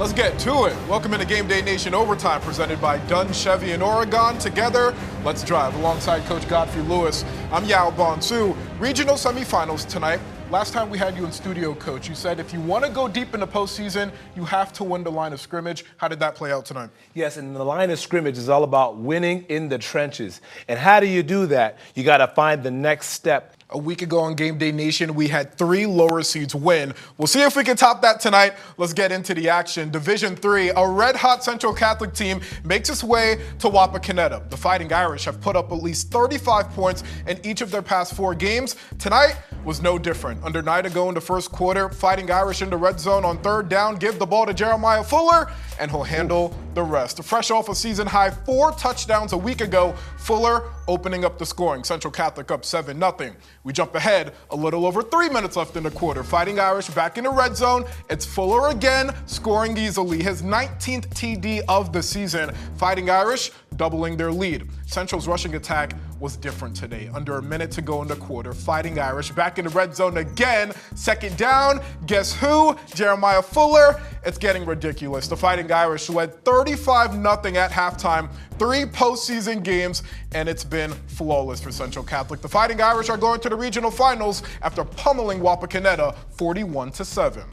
Let's get to it. Welcome into Gameday Nation Overtime, presented by Dunn Chevy in Oregon. Together, let's drive. Alongside Coach Godfrey Lewis, I'm Yaw Bonsu. Regional semifinals tonight. Last time we had you in studio, Coach, you said if you want to go deep in the postseason, you have to win the line of scrimmage. How did that play out tonight? Yes, and the line of scrimmage is all about winning in the trenches. And how do you do that? You got to find the next step. A week ago on Gameday Nation, we had 3 lower seeds win. We'll see if we can top that tonight. Let's get into the action. Division 3, a red-hot Central Catholic team makes its way to Wapakoneta. The Fighting Irish have put up at least 35 points in each of their past 4 games. Tonight was no different. Under 9 to go in the first quarter, Fighting Irish in the red zone on 3rd down, give the ball to Jeremiah Fuller, and he'll handle the rest. Fresh off a season-high 4 touchdowns a week ago, Fuller opening up the scoring. Central Catholic up 7-0. We jump ahead, a little over 3 minutes left in the quarter. Fighting Irish back in the red zone. It's Fuller again, scoring easily. His 19th TD of the season. Fighting Irish doubling their lead. Central's rushing attack was different today. Under a minute to go in the quarter. Fighting Irish back in the red zone again. 2nd down. Guess who? Jeremiah Fuller. It's getting ridiculous. The Fighting Irish led 35-0 at halftime. 3 postseason games, and it's been flawless for Central Catholic. The Fighting Irish are going to the regional finals after pummeling Wapakoneta 41-7.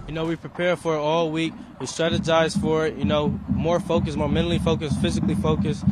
We prepare for it all week. We strategize for it, more focused, more mentally focused, physically focused.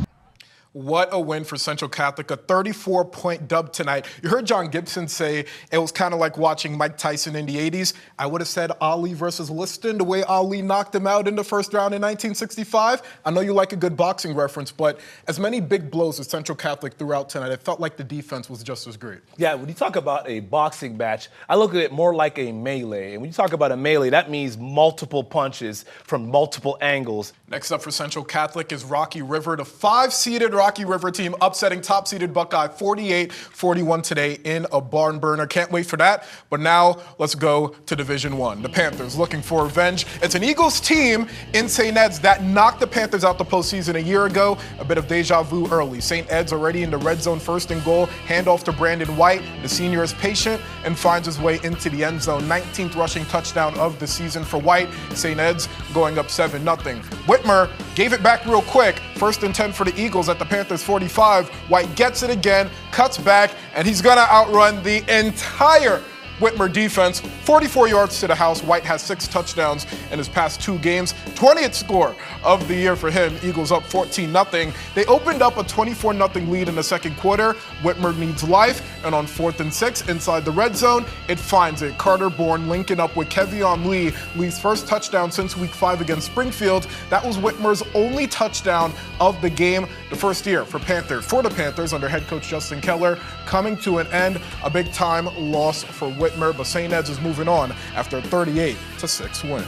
What a win for Central Catholic, a 34-point dub tonight. You heard John Gibson say it was kind of like watching Mike Tyson in the 80s. I would have said Ali versus Liston, the way Ali knocked him out in the first round in 1965. I know you like a good boxing reference, but as many big blows as Central Catholic threw out tonight, it felt like the defense was just as great. Yeah, when you talk about a boxing match, I look at it more like a melee. And when you talk about a melee, that means multiple punches from multiple angles. Next up for Central Catholic is Rocky River, the 5-seeded Rocky River team upsetting top-seeded Buckeye 48-41 today in a barn burner. Can't wait for that. But now let's go to Division 1. The Panthers looking for revenge. It's an Eagles team in St. Ed's that knocked the Panthers out the postseason a year ago. A bit of deja vu early. St. Ed's already in the red zone, 1st and goal. Handoff to Brandon White. The senior is patient and finds his way into the end zone. 19th rushing touchdown of the season for White. St. Ed's going up 7-0. Whitmer gave it back real quick. 1st and 10 for the Eagles at the Panthers 45. White gets it again, cuts back, and he's going to outrun the entire Whitmer defense. 44 yards to the house. White has 6 touchdowns in his past 2 games. 20th score of the year for him. Eagles up 14-0. They opened up a 24-0 lead in the second quarter. Whitmer needs life, and on 4th and 6 inside the red zone, it finds it. Carter Bourne linking up with Kevion Lee. Lee's first touchdown since week 5 against Springfield. That was Whitmer's only touchdown of the game, the first year for the Panthers under head coach Justin Keller. Coming to an end, a big-time loss for Whitmer, but St. Ed's is moving on after a 38-6 win.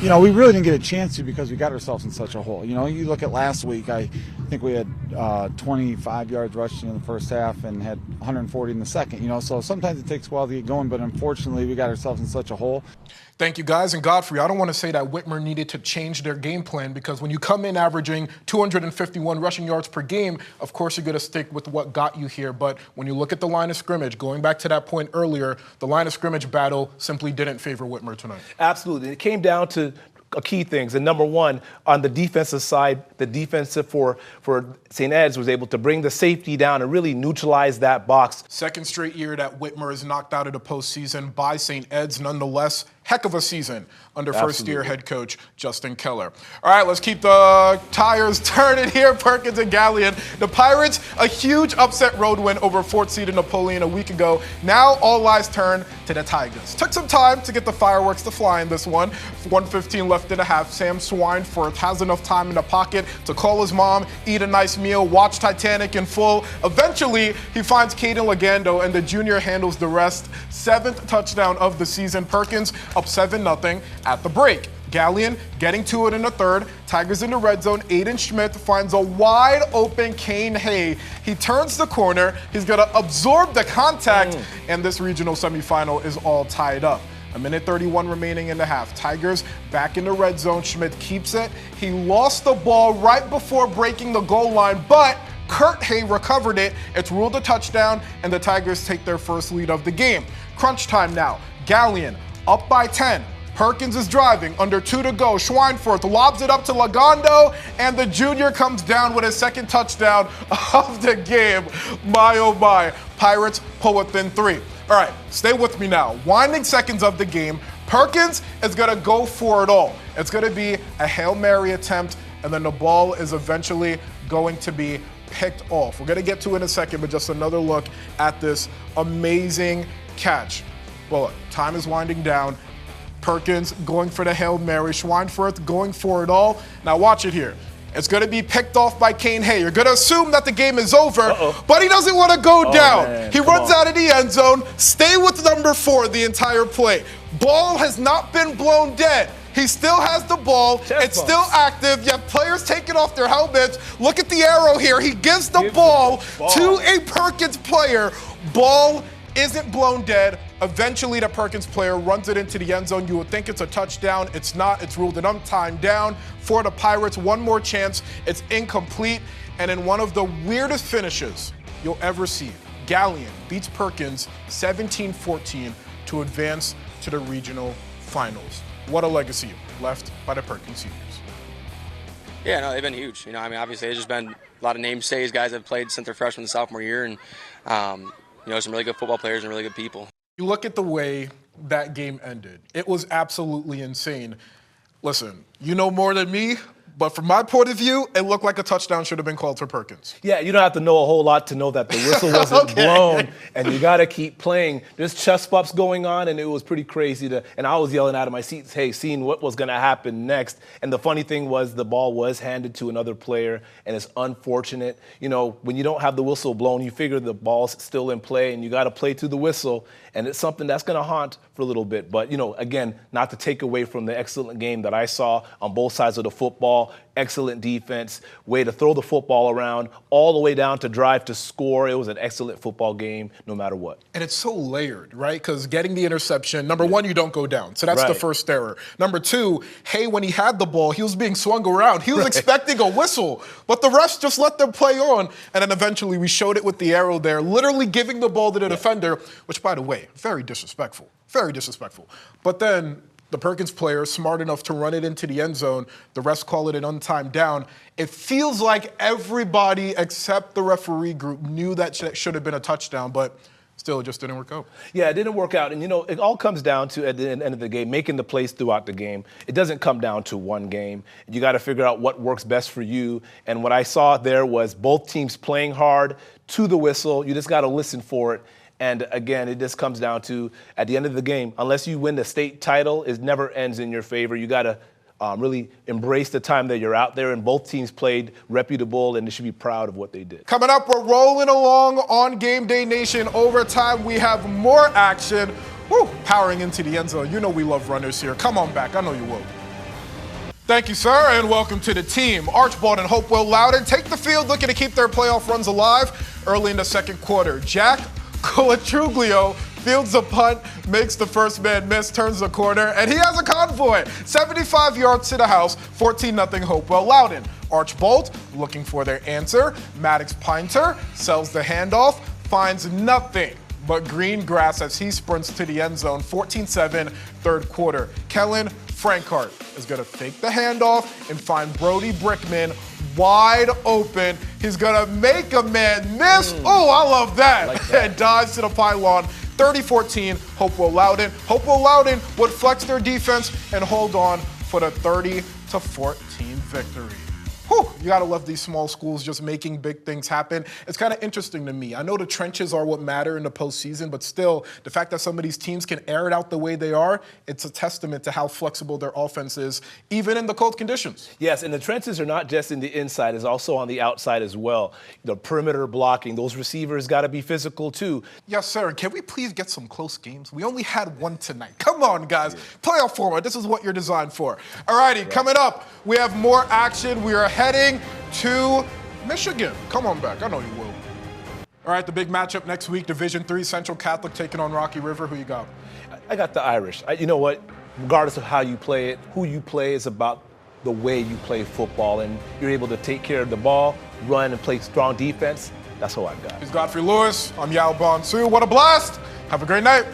We really didn't get a chance to because we got ourselves in such a hole. You look at last week, I think we had 25 yards rushing in the first half and had 140 in the second, so sometimes it takes a while to get going, but unfortunately we got ourselves in such a hole. Thank you, guys. And Godfrey, I don't want to say that Whitmer needed to change their game plan because when you come in averaging 251 rushing yards per game, of course you're going to stick with what got you here. But when you look at the line of scrimmage, going back to that point earlier, the line of scrimmage battle simply didn't favor Whitmer tonight. Absolutely. It came down to key things. And number one, on the defensive side, the defensive for St. Ed's was able to bring the safety down and really neutralize that box. 2nd straight year that Whitmer is knocked out of the postseason by St. Ed's. Nonetheless, heck of a season under first-year head coach Justin Keller. All right, let's keep the tires turning here. Perkins and Gallion. The Pirates, a huge upset road win over 4th-seeded Napoleon a week ago. Now all eyes turn to the Tigers. Took some time to get the fireworks to fly in this one. 1:15 left in the half. Sam Swineforth has enough time in the pocket to call his mom, eat a nice meal, watch Titanic in full. Eventually, he finds Caden Legando, and the junior handles the rest. 7th touchdown of the season. Perkins up 7-0 at the break. Gallion getting to it in the 3rd. Tigers in the red zone. Aiden Schmidt finds a wide open Kane Hay. He turns the corner. He's going to absorb the contact, and this regional semifinal is all tied up. 1:31 remaining in the half. Tigers back in the red zone. Schmidt keeps it. He lost the ball right before breaking the goal line, but Kurt Hay recovered it. It's ruled a touchdown, and the Tigers take their first lead of the game. Crunch time now. Gallion up by 10. Perkins is driving, under 2 to go. Schweinfurth lobs it up to Lagondo, and the junior comes down with his second touchdown of the game. My, oh my. Pirates pull within 3. All right, stay with me now. Winding seconds of the game. Perkins is going to go for it all. It's going to be a Hail Mary attempt, and then the ball is eventually going to be picked off. We're going to get to it in a second, but just another look at this amazing catch. Well, look, time is winding down. Perkins going for the Hail Mary. Schweinfurth going for it all. Now watch it here. It's going to be picked off by Kane Hay. You're going to assume that the game is over, but he doesn't want to go down. Man, he runs out of the end zone. Stay with number 4 the entire play. Ball has not been blown dead. He still has the ball. It's still active. You have players taking off their helmets. Look at the arrow here. He gives the ball to a Perkins player. Ball isn't blown dead. Eventually, the Perkins player runs it into the end zone. You would think it's a touchdown. It's not. It's ruled an time down for the Pirates. One more chance. It's incomplete. And in one of the weirdest finishes you'll ever see, Gallion beats Perkins 17-14 to advance to the regional finals. What a legacy left by the Perkins seniors. Yeah, no, they've been huge. I mean, obviously, there's just been a lot of namestays, guys that have played since their freshman and sophomore year, and some really good football players and really good people. You look at the way that game ended. It was absolutely insane. Listen, you know more than me, but from my point of view, it looked like a touchdown should have been called for Perkins. Yeah, you don't have to know a whole lot to know that the whistle wasn't blown, and you got to keep playing. There's chest bumps going on, and it was pretty crazy. And I was yelling out of my seat, hey, seeing what was going to happen next. And the funny thing was the ball was handed to another player, and it's unfortunate. When you don't have the whistle blown, you figure the ball's still in play, and you got to play through the whistle. And it's something that's going to haunt for a little bit. But, again, not to take away from the excellent game that I saw on both sides of the football. Excellent defense, way to throw the football around, all the way down to drive to score. It was an excellent football game, no matter what. And it's so layered, right? Because getting the interception, number 1, you don't go down. So that's the first error. Number 2, Hay, when he had the ball, he was being swung around. He was expecting a whistle, but the refs just let them play on. And then eventually we showed it with the arrow there, literally giving the ball to the defender, which, by the way, very disrespectful. Very disrespectful. But then the Perkins player, smart enough to run it into the end zone. The refs call it an untimed down. It feels like everybody except the referee group knew that should have been a touchdown, but still, it just didn't work out. Yeah, it didn't work out. And, it all comes down to, at the end of the game, making the plays throughout the game. It doesn't come down to one game. You got to figure out what works best for you. And what I saw there was both teams playing hard to the whistle. You just got to listen for it. And again, it just comes down to, at the end of the game, unless you win the state title, it never ends in your favor. You got to really embrace the time that you're out there, and both teams played reputable, and they should be proud of what they did. Coming up, we're rolling along on Gameday Nation Overtime. We have more action. Woo, powering into the end zone. You know we love runners here. Come on back. I know you will. Thank you, sir, and welcome to the team. Archibald and Hopewell Loudon take the field looking to keep their playoff runs alive early in the second quarter. Jack Colatruglio fields a punt, makes the first man miss, turns the corner, and he has a convoy. 75 yards to the house, 14-0 Hopewell Loudon. Archbold looking for their answer. Maddox Pinter sells the handoff, finds nothing but green grass as he sprints to the end zone. 14-7, third quarter. Kellen Frankhart is going to fake the handoff and find Brody Brickman wide open. He's going to make a man miss. Oh, I love that. Like that. And dives to the pylon. 30-14, Hopewell Loudon. Hopewell Loudon would flex their defense and hold on for the 30-14 victory. Whew, you gotta love these small schools just making big things happen. It's kind of interesting to me. I know the trenches are what matter in the postseason, but still, the fact that some of these teams can air it out the way they are, it's a testament to how flexible their offense is, even in the cold conditions. Yes, and the trenches are not just in the inside, it's also on the outside as well. The perimeter blocking, those receivers gotta be physical too. Yes, sir. Can we please get some close games? We only had one tonight. Come on, guys. Playoff format, this is what you're designed for. All righty, coming up, we have more action. We are heading to Michigan. Come on back. I know you will. All right, the big matchup next week, Division III Central Catholic taking on Rocky River. Who you got? I got the Irish. You know what? Regardless of how you play it, who you play is about the way you play football, and you're able to take care of the ball, run, and play strong defense. That's what I got. He's Godfrey Lewis. I'm Yaw Bonsu. What a blast. Have a great night.